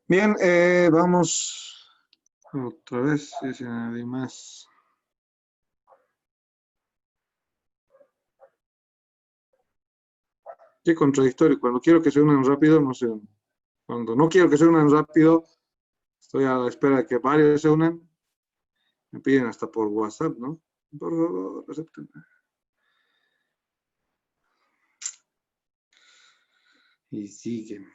Bien, vamos otra vez, si nadie más. Qué contradictorio. Cuando quiero que se unan rápido, no se unen. Cuando no quiero que se unan rápido, estoy a la espera de que varios se unan. Me piden hasta por WhatsApp, ¿no? Por favor, acepten. Y siguen.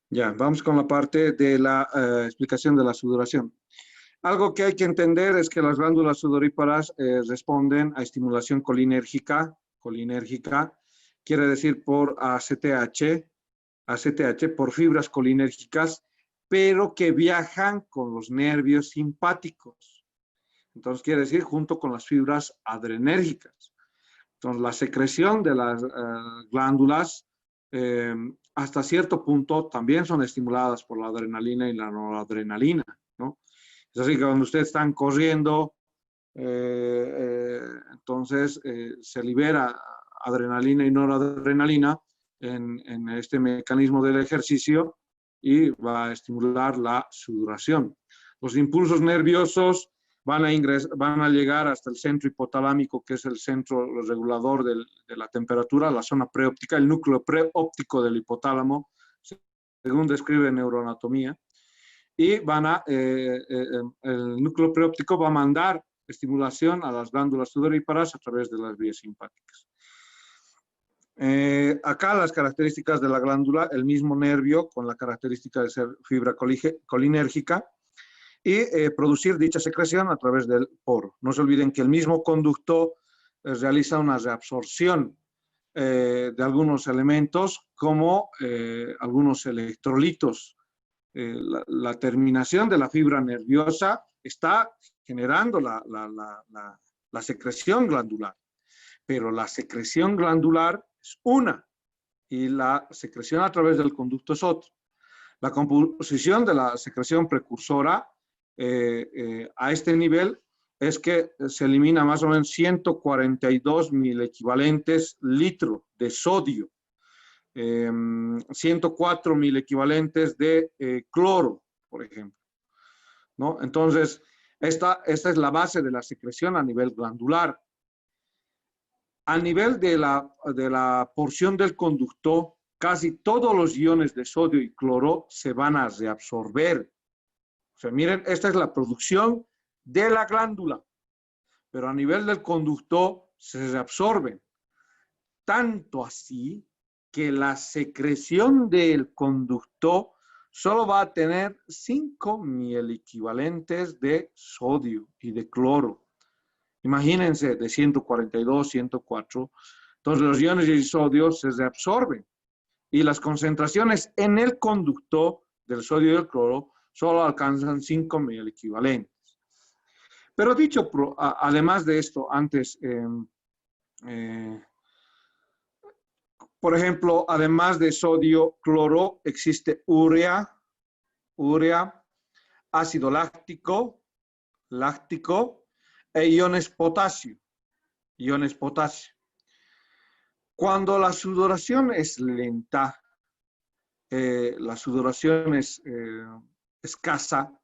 Ya, vamos con la parte de la explicación de la sudoración. Algo que hay que entender es que las glándulas sudoríparas responden a estimulación colinérgica, quiere decir por ACTH, por fibras colinérgicas, pero que viajan con los nervios simpáticos. Entonces quiere decir junto con las fibras adrenérgicas. Entonces la secreción de las glándulas hasta cierto punto también son estimuladas por la adrenalina y la noradrenalina, ¿no? Es así que cuando ustedes están corriendo, entonces se libera adrenalina y noradrenalina en este mecanismo del ejercicio y va a estimular la sudoración. Los impulsos nerviosos van a llegar hasta el centro hipotalámico, que es el centro regulador de la temperatura, la zona preóptica, el núcleo preóptico del hipotálamo, según describe neuroanatomía. Y el núcleo preóptico va a mandar estimulación a las glándulas sudoríparas a través de las vías simpáticas. Acá las características de la glándula, el mismo nervio con la característica de ser fibra colinérgica y producir dicha secreción a través del poro. No se olviden que el mismo conducto realiza una reabsorción de algunos elementos como algunos electrolitos. La terminación de la fibra nerviosa está generando la secreción glandular, pero la secreción glandular es una y la secreción a través del conducto es otra. La composición de la secreción precursora a este nivel es que se elimina más o menos 142 mil equivalentes litro de sodio, 104 mil equivalentes de cloro, por ejemplo, ¿no? Entonces, esta es la base de la secreción a nivel glandular. A nivel de la porción del conducto, casi todos los iones de sodio y cloro se van a reabsorber. O sea, miren, esta es la producción de la glándula, pero a nivel del conducto se reabsorben. Tanto así que la secreción del conducto solo va a tener 5 mil equivalentes de sodio y de cloro. Imagínense, de 142, 104. Entonces los iones de sodio se reabsorben y las concentraciones en el conducto del sodio y del cloro solo alcanzan 5 mil equivalentes. Pero dicho, además de esto, antes, por ejemplo, además de sodio, cloro, existe urea, ácido láctico e iones potasio. Cuando la sudoración es lenta, la sudoración es escasa,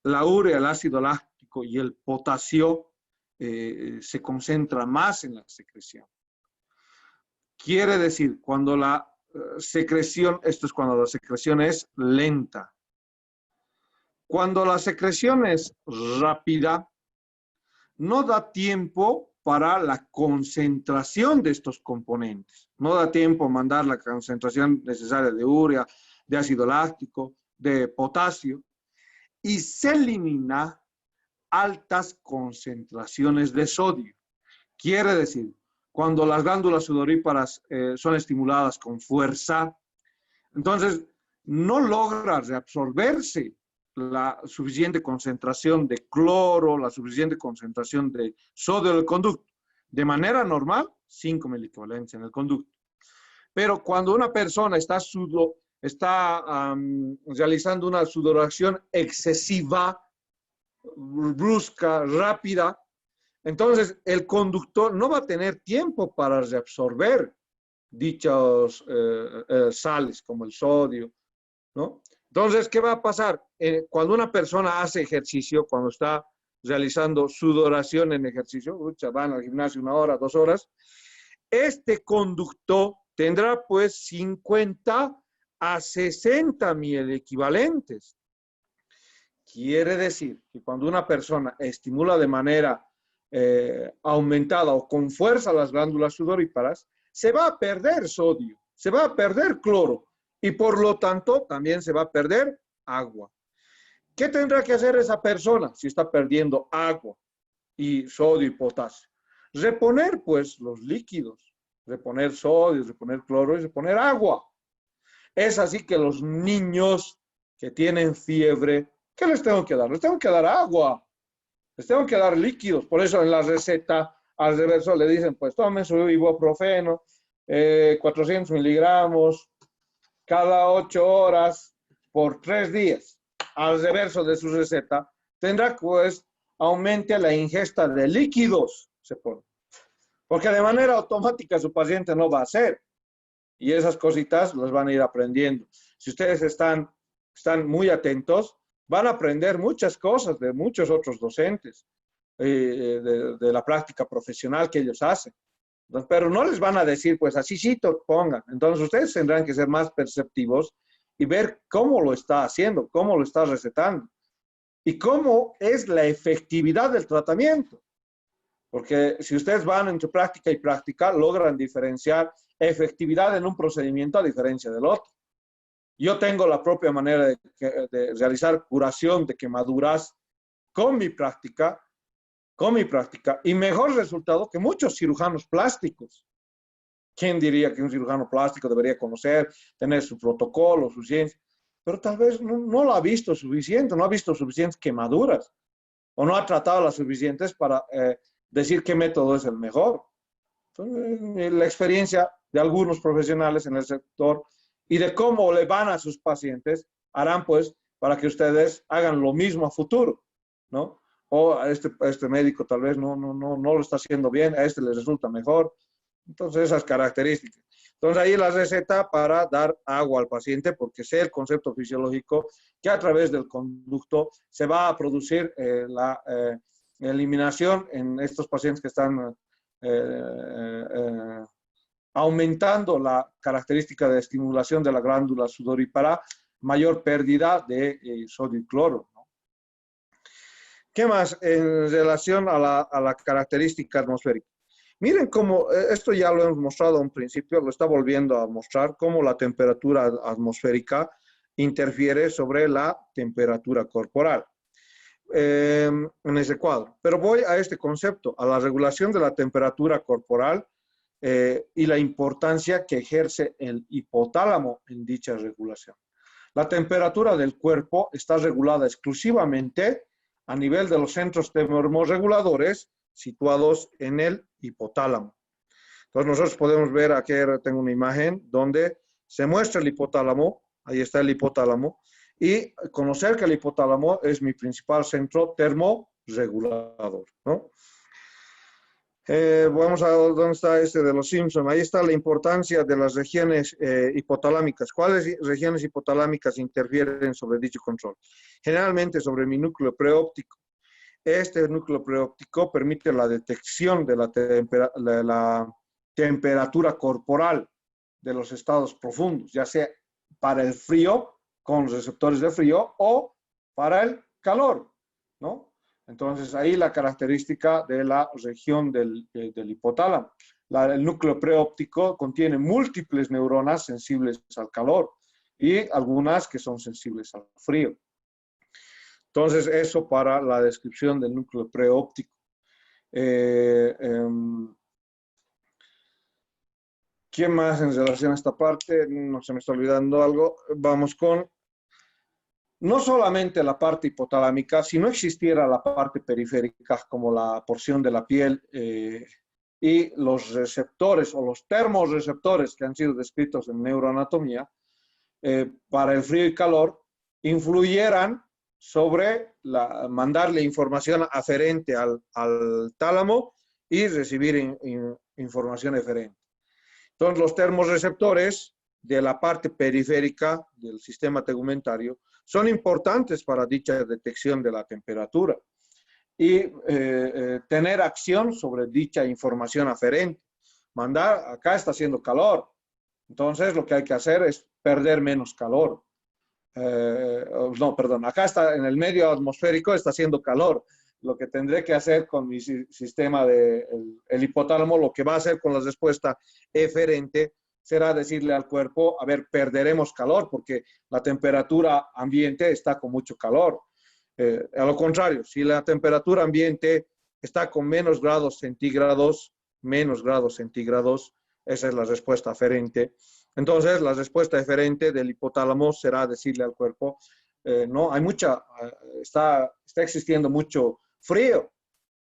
la urea, el ácido láctico y el potasio se concentran más en la secreción. Quiere decir, cuando la secreción, esto es cuando la secreción es lenta. Cuando la secreción es rápida, no da tiempo para la concentración de estos componentes. No da tiempo a mandar la concentración necesaria de urea, de ácido láctico, de potasio, y se elimina altas concentraciones de sodio. Quiere decir, cuando las glándulas sudoríparas son estimuladas con fuerza, entonces no logra reabsorberse la suficiente concentración de cloro, la suficiente concentración de sodio del conducto. De manera normal, 5 mil equivalentes en el conducto. Pero cuando una persona está realizando una sudoración excesiva, brusca, rápida, entonces el conductor no va a tener tiempo para reabsorber dichos sales como el sodio, ¿no? Entonces, ¿qué va a pasar? Cuando una persona hace ejercicio, cuando está realizando sudoración en ejercicio, van al gimnasio 1 hora, 2 horas, este conductor tendrá pues 50 a 60 mil equivalentes. Quiere decir que cuando una persona estimula de manera aumentada o con fuerza las glándulas sudoríparas, se va a perder sodio, se va a perder cloro y por lo tanto también se va a perder agua. ¿Qué tendrá que hacer esa persona si está perdiendo agua y sodio y potasio? Reponer pues los líquidos, reponer sodio, reponer cloro y reponer agua. Es así que los niños que tienen fiebre, ¿qué les tengo que dar? Les tengo que dar agua, les tengo que dar líquidos. Por eso en la receta al reverso le dicen, pues tomen su ibuprofeno, 400 miligramos cada 8 horas por 3 días. Al reverso de su receta tendrá pues aumente la ingesta de líquidos, se pone. Porque de manera automática su paciente no va a hacer. Y esas cositas las van a ir aprendiendo. Si ustedes están muy atentos, van a aprender muchas cosas de muchos otros docentes, de la práctica profesional que ellos hacen. Entonces, pero no les van a decir, pues así sí pongan. Entonces ustedes tendrán que ser más perceptivos y ver cómo lo está haciendo, cómo lo está recetando y cómo es la efectividad del tratamiento. Porque si ustedes van en su práctica y práctica, logran diferenciar efectividad en un procedimiento a diferencia del otro. Yo tengo la propia manera de realizar curación de quemaduras con mi práctica, y mejor resultado que muchos cirujanos plásticos. ¿Quién diría que un cirujano plástico debería conocer, tener su protocolo, su ciencia? Pero tal vez no lo ha visto suficiente, no ha visto suficientes quemaduras o no ha tratado las suficientes para decir qué método es el mejor. Entonces, la experiencia de algunos profesionales en el sector y de cómo le van a sus pacientes harán pues para que ustedes hagan lo mismo a futuro, ¿no? O a este médico tal vez no lo está haciendo bien, a este le resulta mejor. Entonces, esas características. Entonces, ahí la receta para dar agua al paciente, porque sé el concepto fisiológico que a través del conducto se va a producir la eliminación en estos pacientes que están aumentando la característica de estimulación de la glándula sudorípara, mayor pérdida de sodio y cloro, ¿no? ¿Qué más en relación a la característica atmosférica? Miren cómo, esto ya lo hemos mostrado a un principio, lo está volviendo a mostrar, cómo la temperatura atmosférica interfiere sobre la temperatura corporal en ese cuadro. Pero voy a este concepto, a la regulación de la temperatura corporal y la importancia que ejerce el hipotálamo en dicha regulación. La temperatura del cuerpo está regulada exclusivamente a nivel de los centros termorreguladores situados en el hipotálamo. Entonces nosotros podemos ver, aquí tengo una imagen donde se muestra el hipotálamo, ahí está el hipotálamo, y conocer que el hipotálamo es mi principal centro termorregulador, ¿no? Vamos a ver dónde está este de los Simpson. Ahí está la importancia de las regiones hipotalámicas. ¿Cuáles regiones hipotalámicas interfieren sobre dicho control? Generalmente sobre mi núcleo preóptico. Este núcleo preóptico permite la detección de la temperatura corporal de los estados profundos, ya sea para el frío, con receptores de frío, o para el calor, ¿no? Entonces, ahí la característica de la región del hipotálamo. El núcleo preóptico contiene múltiples neuronas sensibles al calor y algunas que son sensibles al frío. Entonces, eso para la descripción del núcleo preóptico. ¿Quién más en relación a esta parte? No se me está olvidando algo. Vamos con, no solamente la parte hipotalámica, si no existiera la parte periférica como la porción de la piel y los receptores o los termorreceptores que han sido descritos en neuroanatomía, para el frío y calor, influyeran sobre mandarle información aferente al tálamo y recibir información eferente. Entonces, los termorreceptores de la parte periférica del sistema tegumentario son importantes para dicha detección de la temperatura y tener acción sobre dicha información aferente. Acá está haciendo calor, entonces lo que hay que hacer es perder menos calor. No, perdón, acá está en el medio atmosférico, está haciendo calor. Lo que tendré que hacer con mi sistema el hipotálamo, lo que va a hacer con la respuesta eferente, será decirle al cuerpo, a ver, perderemos calor porque la temperatura ambiente está con mucho calor. A lo contrario, si la temperatura ambiente está con menos grados centígrados, esa es la respuesta aferente. Entonces, la respuesta eferente del hipotálamo será decirle al cuerpo, no, está existiendo mucho frío.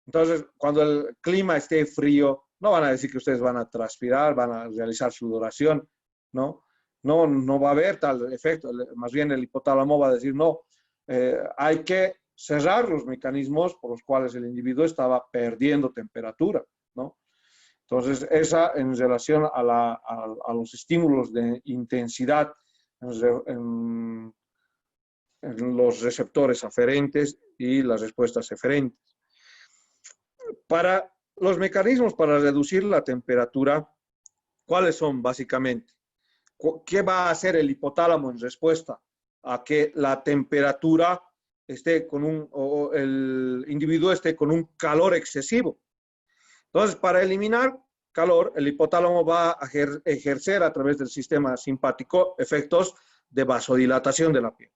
Entonces, cuando el clima esté frío, no van a decir que ustedes van a transpirar, van a realizar sudoración, ¿no? No va a haber tal efecto. Más bien el hipotálamo va a decir, no, hay que cerrar los mecanismos por los cuales el individuo estaba perdiendo temperatura, ¿no? Entonces, esa en relación a los estímulos de intensidad en los receptores aferentes y las respuestas eferentes. Para los mecanismos para reducir la temperatura, ¿cuáles son básicamente? ¿Qué va a hacer el hipotálamo en respuesta a que la temperatura esté o el individuo esté con un calor excesivo? Entonces, para eliminar calor, el hipotálamo va a ejercer a través del sistema simpático efectos de vasodilatación de la piel.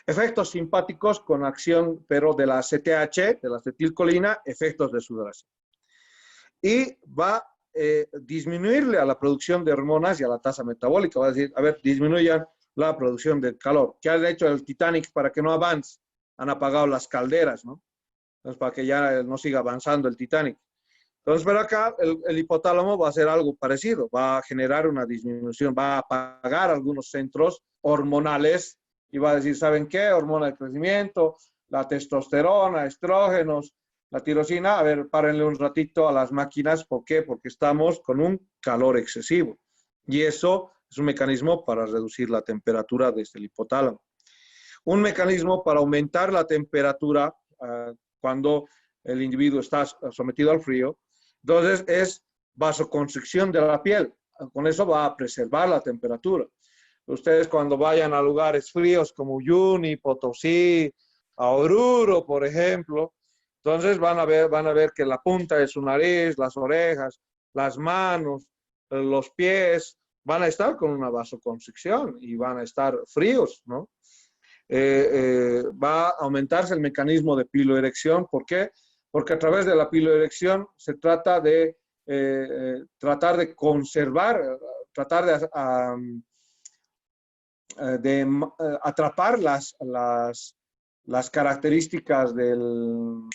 Efectos simpáticos con acción, pero de la ACTH, de la acetilcolina, efectos de sudoración. Y va a disminuirle a la producción de hormonas y a la tasa metabólica. Va a decir, a ver, disminuyan la producción de calor. ¿Qué ha hecho el Titanic para que no avance? Han apagado las calderas, ¿no? Entonces, para que ya no siga avanzando el Titanic. Entonces, pero acá el hipotálamo va a hacer algo parecido, va a generar una disminución, va a apagar algunos centros hormonales y va a decir, ¿saben qué? Hormona de crecimiento, la testosterona, estrógenos, la tirosina, a ver, párenle un ratito a las máquinas, ¿por qué? Porque estamos con un calor excesivo. Y eso es un mecanismo para reducir la temperatura desde el hipotálamo. Un mecanismo para aumentar la temperatura cuando el individuo está sometido al frío, entonces es vasoconstricción de la piel. Con eso va a preservar la temperatura. Ustedes cuando vayan a lugares fríos como Uyuni, Potosí, a Oruro, por ejemplo, entonces van a ver que la punta de su nariz, las orejas, las manos, los pies, van a estar con una vasoconstricción y van a estar fríos, ¿no? Va a aumentarse el mecanismo de piloerección. ¿Por qué? Porque a través de la piloerección se trata de tratar de conservar, tratar de atrapar las características del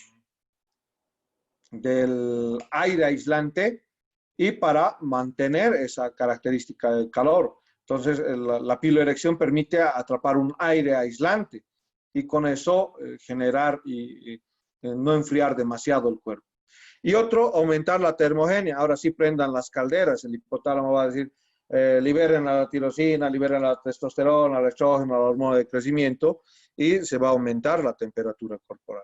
aire aislante y para mantener esa característica del calor. Entonces, la piloerección permite atrapar un aire aislante y con eso generar y no enfriar demasiado el cuerpo. Y otro, aumentar la termogenia. Ahora sí prendan las calderas. El hipotálamo va a decir, liberen la tirosina, liberen la testosterona, el estrógeno, la hormona de crecimiento y se va a aumentar la temperatura corporal.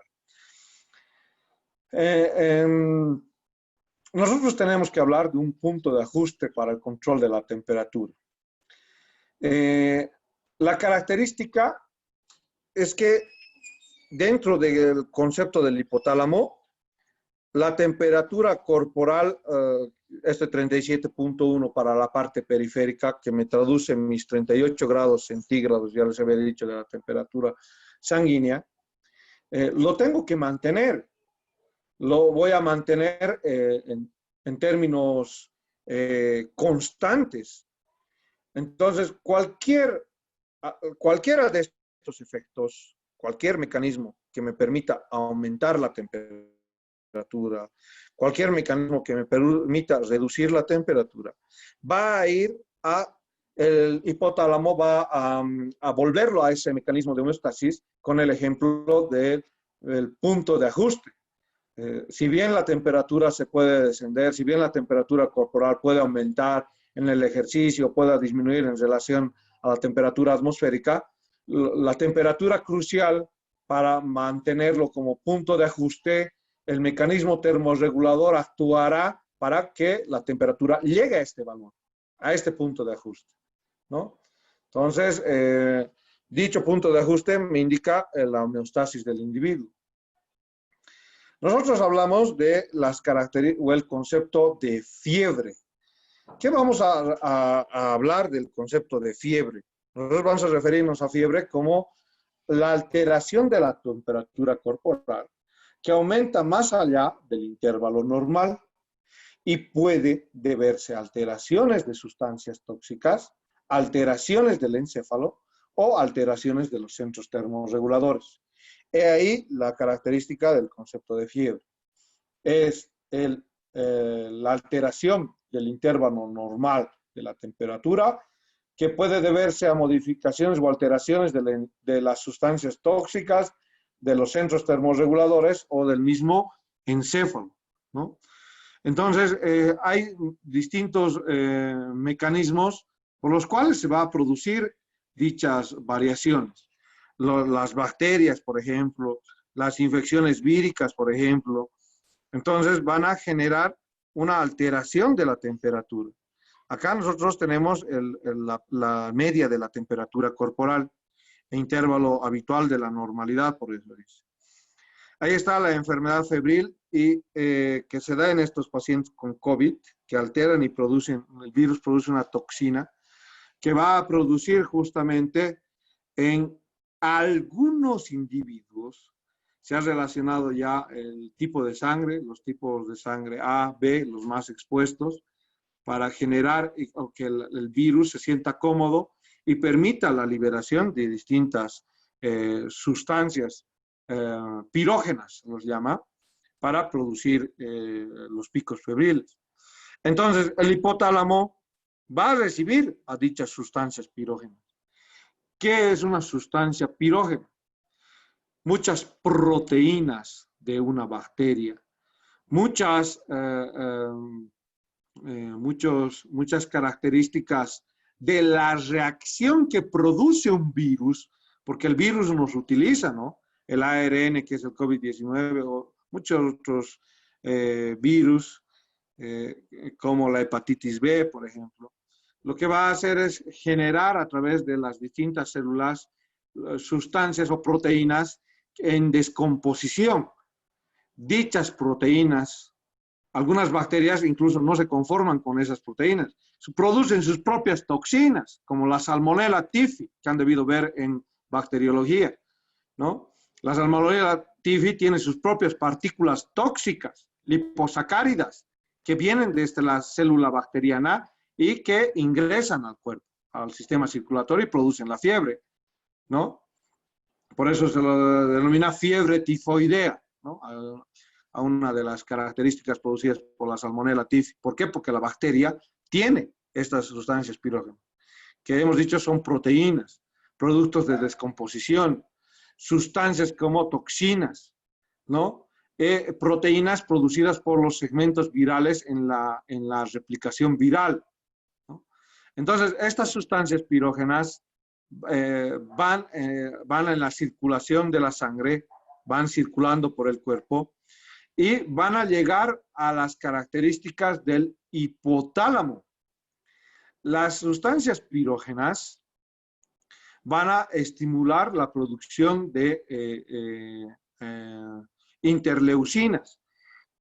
Nosotros tenemos que hablar de un punto de ajuste para el control de la temperatura. La característica es que dentro del concepto del hipotálamo, la temperatura corporal, este 37.1 para la parte periférica, que me traduce en mis 38 grados centígrados, ya les había dicho, de la temperatura sanguínea, lo tengo que mantener. Lo voy a mantener en términos constantes. Entonces, cualquiera de estos efectos, cualquier mecanismo que me permita aumentar la temperatura, cualquier mecanismo que me permita reducir la temperatura, va a ir a el hipotálamo va a volverlo a ese mecanismo de homeostasis con el ejemplo del punto de ajuste. Si bien la temperatura se puede descender, si bien la temperatura corporal puede aumentar en el ejercicio, pueda disminuir en relación a la temperatura atmosférica, la temperatura crucial para mantenerlo como punto de ajuste, el mecanismo termorregulador actuará para que la temperatura llegue a este valor, a este punto de ajuste, ¿no? Entonces, dicho punto de ajuste me indica la homeostasis del individuo. Nosotros hablamos de las características o el concepto de fiebre. ¿Qué vamos a hablar del concepto de fiebre? Nosotros vamos a referirnos a fiebre como la alteración de la temperatura corporal que aumenta más allá del intervalo normal y puede deberse a alteraciones de sustancias tóxicas, alteraciones del encéfalo o alteraciones de los centros termorreguladores. He ahí la característica del concepto de fiebre. Es la alteración del intervalo normal de la temperatura que puede deberse a modificaciones o alteraciones de las sustancias tóxicas, de los centros termorreguladores o del mismo encéfalo, ¿no? Entonces, hay distintos mecanismos por los cuales se va a producir dichas variaciones. Las bacterias, por ejemplo, las infecciones víricas, por ejemplo, entonces van a generar una alteración de la temperatura. Acá nosotros tenemos la media de la temperatura corporal, e intervalo habitual de la normalidad, por eso dice. Ahí está la enfermedad febril y que se da en estos pacientes con COVID, que alteran y producen, el virus produce una toxina que va a producir justamente en algunos individuos. Se ha relacionado ya el tipo de sangre, los tipos de sangre A, B, los más expuestos, para generar que el virus se sienta cómodo y permita la liberación de distintas sustancias pirógenas, los llama, para producir los picos febriles. Entonces, el hipotálamo va a recibir a dichas sustancias pirógenas. ¿Qué es una sustancia pirógena? Muchas proteínas de una bacteria, muchas características de la reacción que produce un virus, porque el virus nos utiliza, ¿no? El ARN, que es el COVID-19, o muchos otros virus, como la hepatitis B, por ejemplo. Lo que va a hacer es generar a través de las distintas células sustancias o proteínas en descomposición. Dichas proteínas, algunas bacterias incluso no se conforman con esas proteínas, producen sus propias toxinas, como la Salmonella typhi, que han debido ver en bacteriología, ¿no? La Salmonella typhi tiene sus propias partículas tóxicas, liposacáridas, que vienen desde la célula bacteriana y que ingresan al cuerpo, al sistema circulatorio y producen la fiebre, ¿no? Por eso se lo denomina fiebre tifoidea, ¿no? A una de las características producidas por la Salmonella typhi. ¿Por qué? Porque la bacteria tiene estas sustancias pirógenas, que hemos dicho son proteínas, productos de descomposición, sustancias como toxinas, ¿no? Proteínas producidas por los segmentos virales en la replicación viral, ¿no? Entonces, estas sustancias pirógenas van en la circulación de la sangre, van circulando por el cuerpo y van a llegar a las características del hipotálamo. Las sustancias pirógenas van a estimular la producción de interleucinas.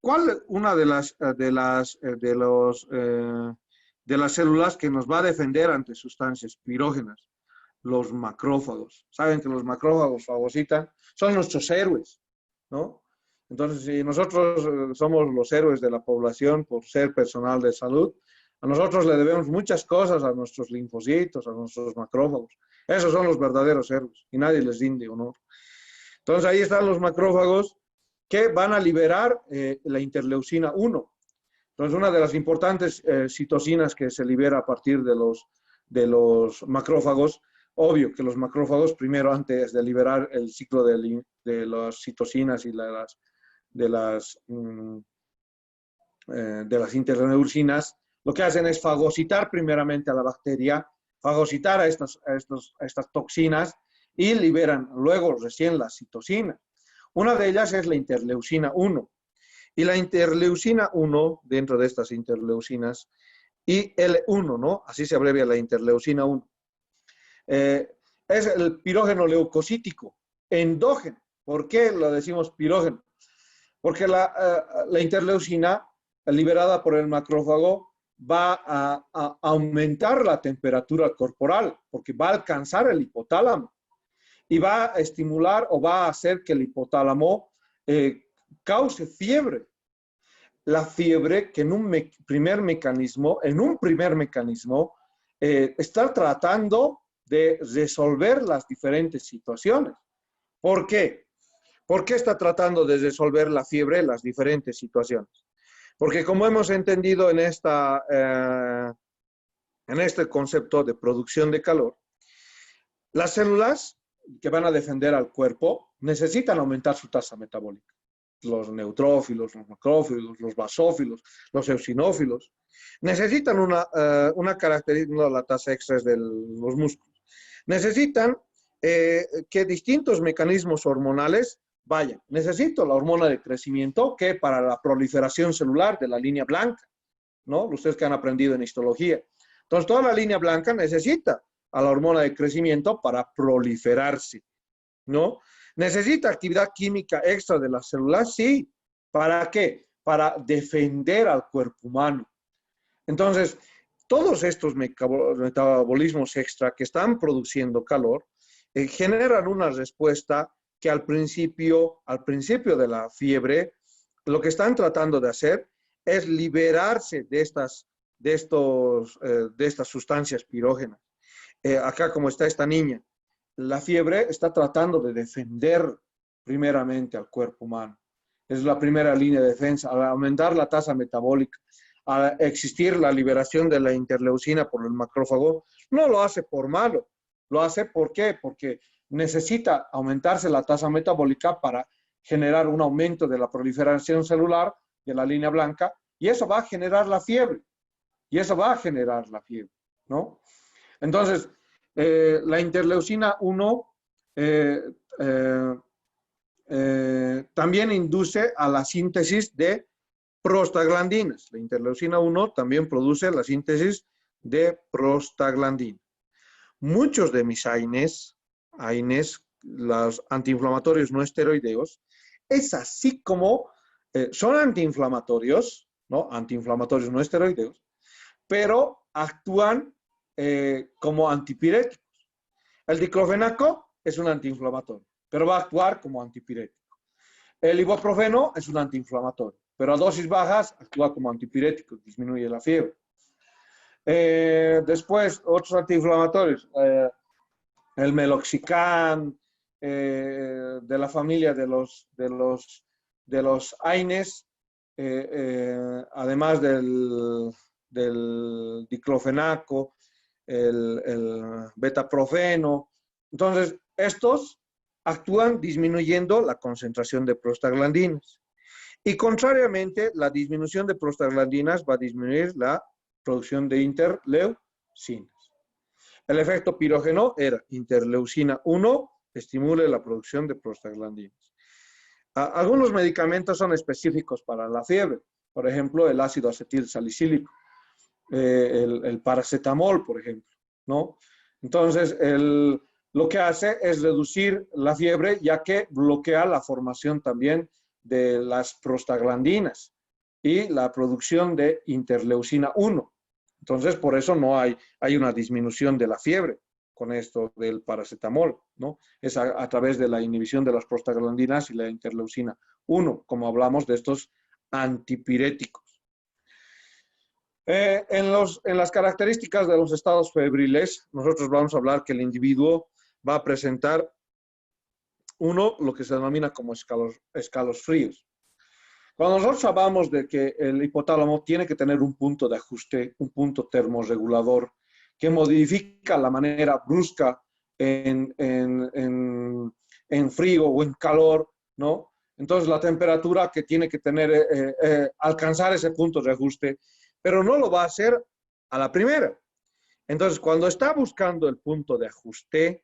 ¿Cuál una de las células que nos va a defender ante sustancias pirógenas? Los macrófagos. Saben que los macrófagos fagocitan, son nuestros héroes, ¿no? Entonces, si nosotros somos los héroes de la población por ser personal de salud, a nosotros le debemos muchas cosas a nuestros linfocitos, a nuestros macrófagos. Esos son los verdaderos héroes y nadie les rinde honor. Entonces, ahí están los macrófagos que van a liberar la interleucina 1. Entonces, una de las importantes citocinas que se libera a partir de los los macrófagos. Obvio que los macrófagos, primero, antes de liberar el ciclo de las citocinas y de las interneuronas, lo que hacen es fagocitar primeramente a la bacteria, fagocitar a estas toxinas y liberan luego recién las citocinas. Una de ellas es la interleucina 1. Y la interleucina 1, dentro de estas interleucinas, IL-1, ¿no? Así se abrevia la interleucina 1. Es el pirógeno leucocítico endógeno. ¿Por qué lo decimos pirógeno? Porque la interleucina liberada por el macrófago va a aumentar la temperatura corporal, porque va a alcanzar el hipotálamo y va a estimular o va a hacer que el hipotálamo cause fiebre. La fiebre que en un primer mecanismo está tratando de resolver las diferentes situaciones. ¿Por qué? ¿Por qué está tratando de resolver la fiebre las diferentes situaciones? Porque como hemos entendido en este concepto de producción de calor, las células que van a defender al cuerpo necesitan aumentar su tasa metabólica. Los neutrófilos, los macrófilos, los basófilos, los eosinófilos, necesitan una característica, no, la tasa extra es de los músculos, necesitan que distintos mecanismos hormonales vayan. Necesito la hormona de crecimiento, que para la proliferación celular de la línea blanca, ¿no? Ustedes que han aprendido en histología. Entonces, toda la línea blanca necesita a la hormona de crecimiento para proliferarse, ¿no? ¿Necesita actividad química extra de las células? Sí. ¿Para qué? Para defender al cuerpo humano. Entonces, todos estos metabolismos extra que están produciendo calor generan una respuesta que al principio de la fiebre, lo que están tratando de hacer es liberarse de estas sustancias pirógenas. Acá como está esta niña, la fiebre está tratando de defender primeramente al cuerpo humano. Es la primera línea de defensa. Al aumentar la tasa metabólica, al existir la liberación de la interleucina por el macrófago, no lo hace por malo. Lo hace ¿por qué? Porque necesita aumentarse la tasa metabólica para generar un aumento de la proliferación celular de la línea blanca, y eso va a generar la fiebre. ¿No? Entonces, la interleucina 1 también induce a la síntesis de prostaglandinas. La interleucina 1 también produce la síntesis de prostaglandinas. Muchos de mis AINES, los antiinflamatorios no esteroideos, es así como son antiinflamatorios, ¿no? Antiinflamatorios no esteroideos, pero actúan como antipiréticos. El diclofenaco es un antiinflamatorio, pero va a actuar como antipirético. El ibuprofeno es un antiinflamatorio, pero a dosis bajas actúa como antipirético, disminuye la fiebre. Después, otros antiinflamatorios, el meloxicam, de la familia de los AINES, además del diclofenaco, el betaprofeno. Entonces, estos actúan disminuyendo la concentración de prostaglandinas. Y contrariamente, la disminución de prostaglandinas va a disminuir la producción de interleucinas. El efecto pirógeno era interleucina 1, estimule la producción de prostaglandinas. Algunos medicamentos son específicos para la fiebre, por ejemplo, el ácido acetil salicílico, el paracetamol, por ejemplo, ¿no? Entonces, lo que hace es reducir la fiebre, ya que bloquea la formación también de las prostaglandinas y la producción de interleucina 1. Entonces, por eso no hay una disminución de la fiebre con esto del paracetamol, ¿no? Es a través de la inhibición de las prostaglandinas y la interleucina 1, como hablamos de estos antipiréticos. En las características de los estados febriles, nosotros vamos a hablar que el individuo va a presentar lo que se denomina como escalofríos. Cuando nosotros hablamos de que el hipotálamo tiene que tener un punto de ajuste, un punto termorregulador que modifica la manera brusca en frío o en calor, ¿no? Entonces la temperatura que tiene que tener, alcanzar ese punto de ajuste, pero no lo va a hacer a la primera. Entonces, cuando está buscando el punto de ajuste,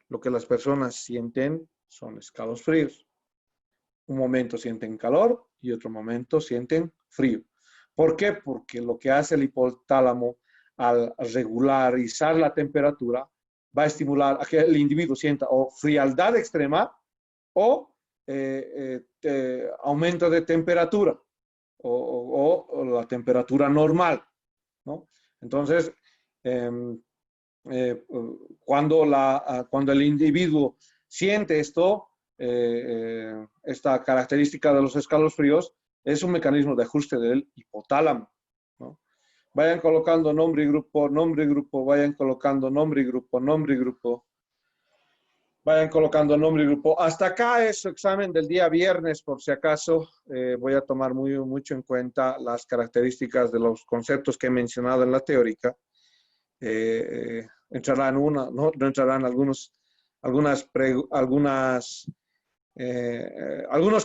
lo que las personas sienten son escalofríos. Un momento sienten calor y otro momento sienten frío. ¿Por qué? Porque lo que hace el hipotálamo al regularizar la temperatura va a estimular a que el individuo sienta o frialdad extrema o aumento de temperatura o la temperatura normal, ¿no? Entonces, eh, cuando el individuo siente esto, esta característica de los escalofríos, es un mecanismo de ajuste del hipotálamo, ¿no? Vayan colocando nombre y grupo, vayan colocando nombre y grupo, nombre y grupo. Vayan colocando nombre y grupo. Hasta acá es su examen del día viernes, por si acaso. Voy a tomar mucho en cuenta las características de los conceptos que he mencionado en la teórica. Entrarán no entrarán algunos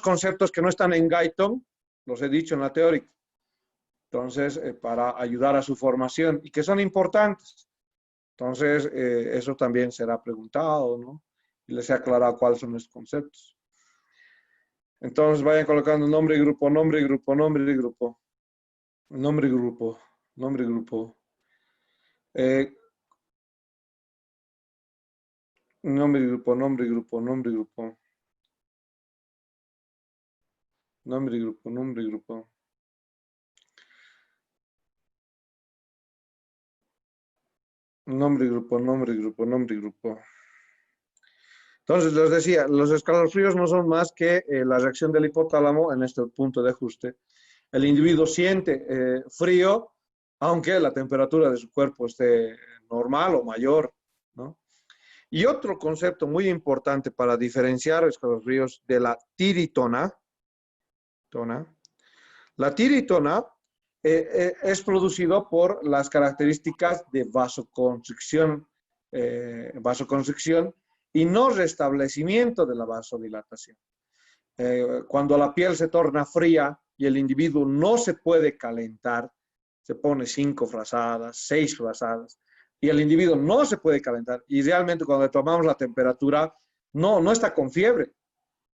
conceptos que no están en Guyton, los he dicho en la teórica. Entonces, para ayudar a su formación y que son importantes. Entonces, eso también será preguntado, ¿no? Y les he aclarado cuáles son los conceptos. Entonces, vayan colocando nombre y grupo, nombre y grupo, nombre y grupo, nombre y grupo, nombre y grupo. Nombre y grupo, nombre y grupo, nombre y grupo. Nombre y grupo, nombre y grupo. Nombre y grupo, nombre y grupo, nombre y grupo. Entonces, les decía, los escalofríos no son más que la reacción del hipotálamo en este punto de ajuste. El individuo siente frío, aunque la temperatura de su cuerpo esté normal o mayor, ¿no? Y otro concepto muy importante para diferenciar escalofríos de la tiritona, la tiritona es producido por las características de vasoconstricción y no restablecimiento de la vasodilatación. Cuando la piel se torna fría y el individuo no se puede calentar, se pone 5 frazadas, 6 frazadas, y el individuo no se puede calentar, y realmente cuando tomamos la temperatura, no está con fiebre,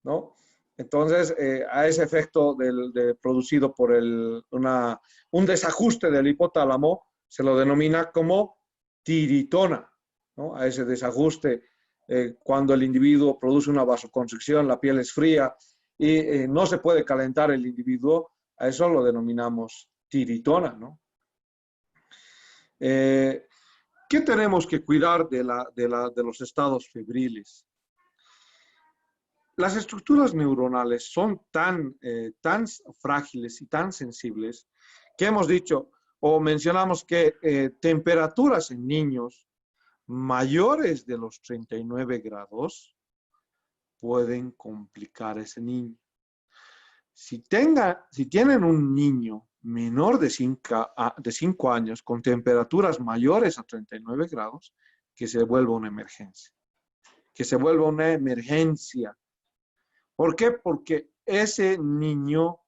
¿no? Entonces, a ese efecto producido por un desajuste del hipotálamo, se lo denomina como tiritona, ¿no? A ese desajuste, cuando el individuo produce una vasoconstricción, la piel es fría y no se puede calentar el individuo, a eso lo denominamos tiritona, ¿no? ¿Qué tenemos que cuidar de los estados febriles? Las estructuras neuronales son tan frágiles y tan sensibles que hemos dicho o mencionamos que temperaturas en niños mayores de los 39 grados pueden complicar a ese niño. Si tienen un niño menor de 5 años con temperaturas mayores a 39 grados, que se vuelva una emergencia. Que se vuelva una emergencia. ¿Por qué? Porque ese niño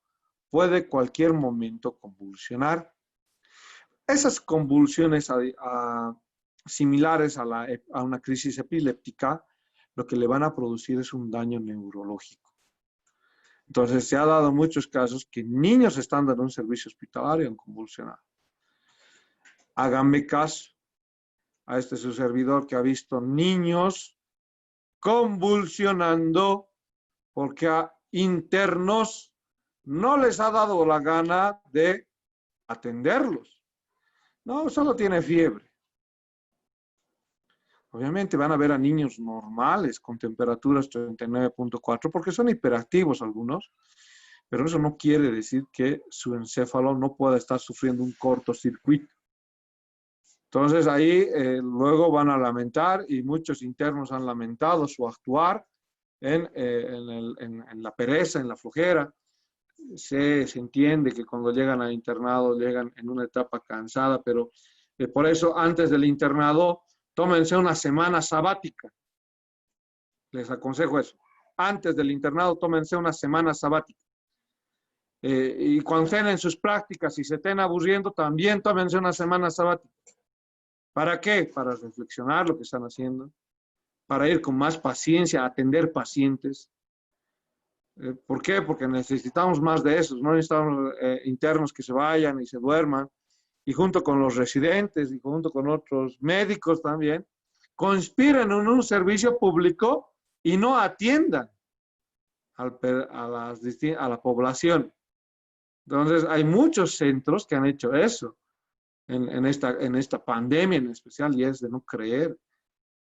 puede cualquier momento convulsionar. Esas convulsiones similares a una crisis epiléptica, lo que le van a producir es un daño neurológico. Entonces, se ha dado muchos casos que niños estando en un servicio hospitalario han convulsionado. Háganme caso a este su servidor que ha visto niños convulsionando porque a internos no les ha dado la gana de atenderlos. No, solo tiene fiebre. Obviamente van a ver a niños normales con temperaturas 39.4 porque son hiperactivos algunos, pero eso no quiere decir que su encéfalo no pueda estar sufriendo un cortocircuito. Entonces ahí luego van a lamentar, y muchos internos han lamentado su actuar en la pereza, en la flojera. Se entiende que cuando llegan al internado llegan en una etapa cansada, pero Por eso, antes del internado, tómense una semana sabática. Les aconsejo eso. Antes del internado, tómense una semana sabática. Y cuando estén en sus prácticas y se estén aburriendo, también tómense una semana sabática. ¿Para qué? Para reflexionar lo que están haciendo, para ir con más paciencia, a atender pacientes. ¿Por qué? Porque necesitamos más de esos, no necesitamos internos que se vayan y se duerman, y junto con los residentes y junto con otros médicos también, conspiren en un servicio público y no atiendan a la población. Entonces, hay muchos centros que han hecho eso en esta pandemia en especial, y es de no creer.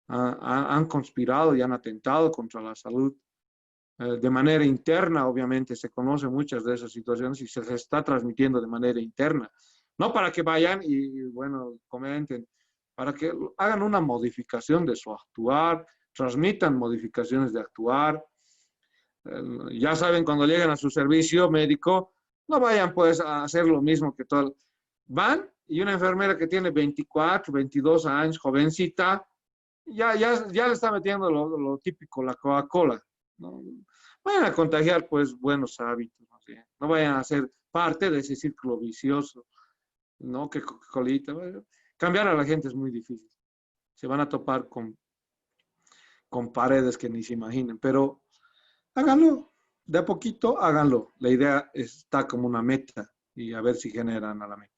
Han conspirado y han atentado contra la salud. De manera interna, obviamente, se conocen muchas de esas situaciones y se les está transmitiendo de manera interna. No para que vayan y, bueno, comenten, para que hagan una modificación de su actuar, transmitan modificaciones de actuar. Ya saben, cuando lleguen a su servicio médico, no vayan pues a hacer lo mismo que todo. Van y una enfermera que tiene 24, 22 años, jovencita, ya le está metiendo lo típico, la Coca-Cola, ¿no? Vayan a contagiar pues buenos hábitos, ¿no? No vayan a ser parte de ese círculo vicioso, ¿no? Que Coca-Colita. Cambiar a la gente es muy difícil. Se van a topar con paredes que ni se imaginen, pero háganlo, de a poquito háganlo. La idea está como una meta y a ver si generan a la meta.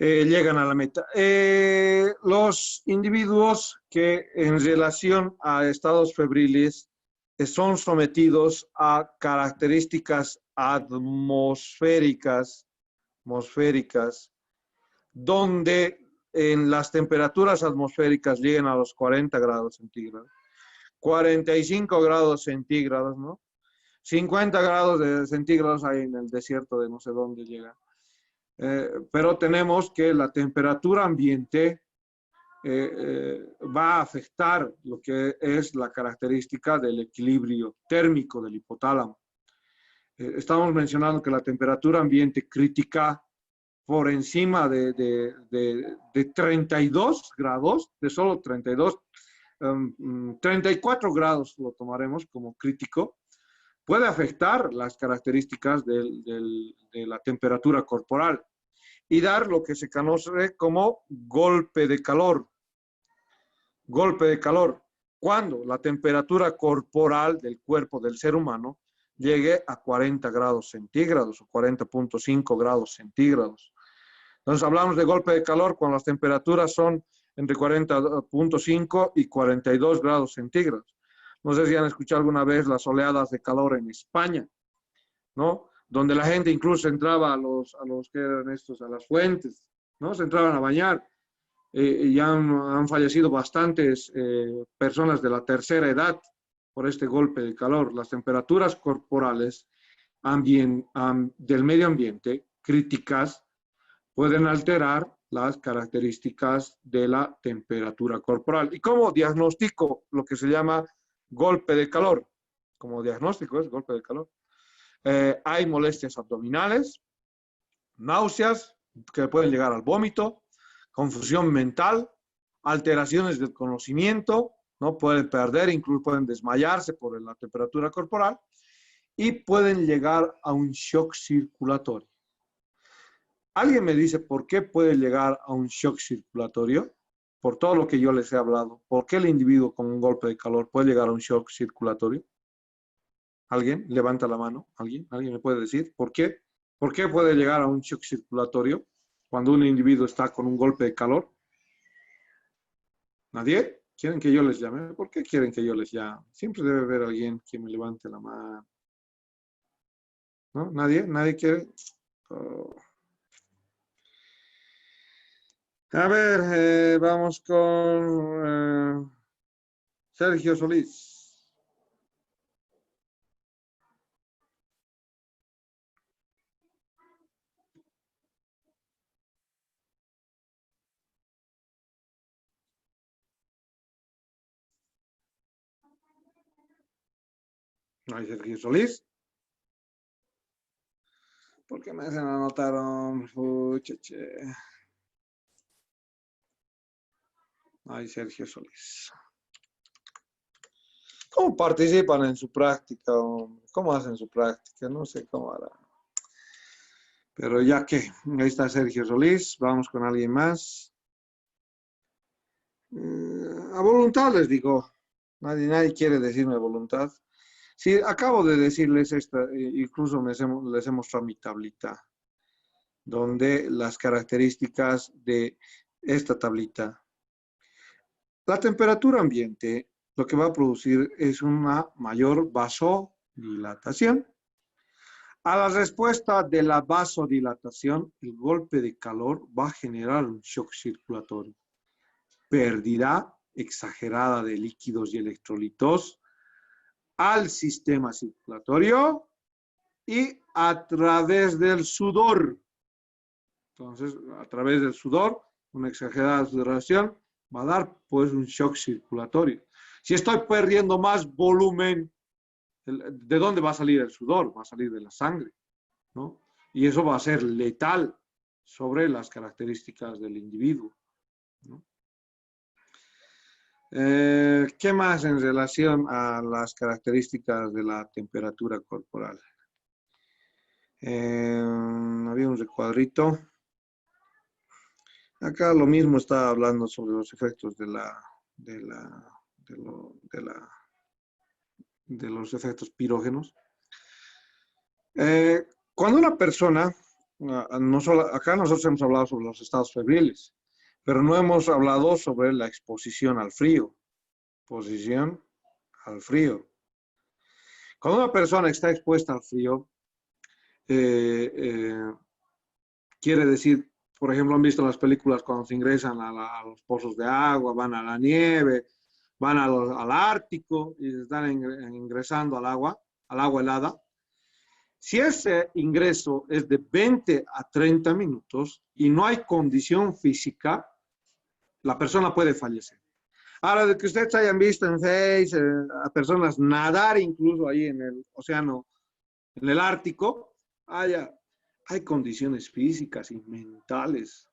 Llegan a la meta. Los individuos que en relación a estados febriles son sometidos a características atmosféricas, donde en las temperaturas atmosféricas lleguen a los 40 grados centígrados, 45 grados centígrados, ¿no? 50 grados centígrados hay en el desierto de no sé dónde llega. Pero tenemos que la temperatura ambiente va a afectar lo que es la característica del equilibrio térmico del hipotálamo. Estamos mencionando que la temperatura ambiente crítica por encima de 32 grados, de solo 32, 34 grados lo tomaremos como crítico, puede afectar las características de la temperatura corporal y dar lo que se conoce como golpe de calor. Golpe de calor, cuando la temperatura corporal del cuerpo del ser humano llegue a 40 grados centígrados o 40.5 grados centígrados. Entonces hablamos de golpe de calor cuando las temperaturas son entre 40.5 y 42 grados centígrados. No sé si han escuchado alguna vez las oleadas de calor en España, ¿no? Donde la gente incluso entraba a los que eran estos, a las fuentes, ¿no? Se entraban a bañar. Y han fallecido bastantes personas de la tercera edad por este golpe de calor. Las temperaturas corporales del medio ambiente críticas pueden alterar las características de la temperatura corporal. ¿Y cómo diagnostico lo que se llama golpe de calor? Como diagnóstico es golpe de calor. Hay molestias abdominales, náuseas que pueden llegar al vómito, confusión mental, alteraciones del conocimiento, ¿no? Pueden perder, incluso pueden desmayarse por la temperatura corporal y pueden llegar a un shock circulatorio. ¿Alguien me dice por qué puede llegar a un shock circulatorio? Por todo lo que yo les he hablado. ¿Por qué el individuo con un golpe de calor puede llegar a un shock circulatorio? ¿Alguien? Levanta la mano. ¿Alguien? ¿Alguien me puede decir por qué? ¿Por qué puede llegar a un shock circulatorio cuando un individuo está con un golpe de calor? ¿Nadie? ¿Quieren que yo les llame? ¿Por qué quieren que yo les llame? Siempre debe haber alguien que me levante la mano. ¿No? ¿Nadie? ¿Nadie quiere? Oh. A ver, vamos con Sergio Solís. ¿No hay Sergio Solís? ¿Por qué me hacen anotar? Pucha, che. Ay, Sergio Solís. ¿Cómo participan en su práctica, hombre? ¿Cómo hacen su práctica? No sé cómo hará. Pero ya que, ahí está Sergio Solís, vamos con alguien más. A voluntad les digo, nadie quiere decirme voluntad. Sí, acabo de decirles esta, incluso les he mostrado mi tablita, donde las características de esta tablita. La temperatura ambiente lo que va a producir es una mayor vasodilatación. A la respuesta de la vasodilatación, el golpe de calor va a generar un shock circulatorio. Pérdida exagerada de líquidos y electrolitos al sistema circulatorio y a través del sudor. Entonces, a través del sudor, una exagerada sudoración va a dar pues un shock circulatorio. Si estoy perdiendo más volumen, ¿de dónde va a salir el sudor? Va a salir de la sangre, ¿no? Y eso va a ser letal sobre las características del individuo, ¿no? ¿Qué más en relación a las características de la temperatura corporal? Había un recuadrito. Acá lo mismo está hablando sobre los efectos de los efectos pirógenos. Cuando una persona, acá nosotros hemos hablado sobre los estados febriles, pero no hemos hablado sobre la exposición al frío. Exposición al frío. Cuando una persona está expuesta al frío, quiere decir, por ejemplo, han visto las películas cuando se ingresan a los pozos de agua, van a la nieve, van al Ártico y están ingresando al agua helada. Si ese ingreso es de 20 a 30 minutos y no hay condición física, la persona puede fallecer. Ahora, de que ustedes hayan visto en Facebook a personas nadar incluso ahí en el océano, en el Ártico, hay condiciones físicas y mentales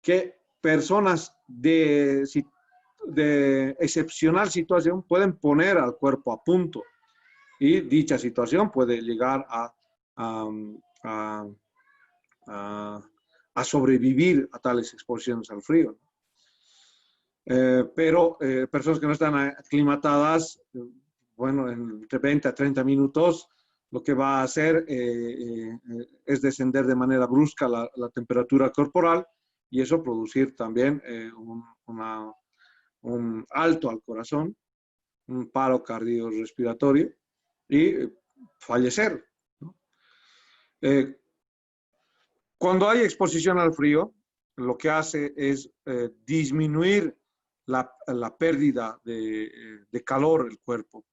que personas de excepcional situación pueden poner al cuerpo a punto. Y dicha situación puede llegar a sobrevivir a tales exposiciones al frío. Pero personas que no están aclimatadas, bueno, entre 20 a 30 minutos, lo que va a hacer es descender de manera brusca la temperatura corporal y eso producir también un alto al corazón, un paro cardiorrespiratorio y fallecer, ¿no? Cuando hay exposición al frío, lo que hace es disminuir la pérdida de calor del cuerpo.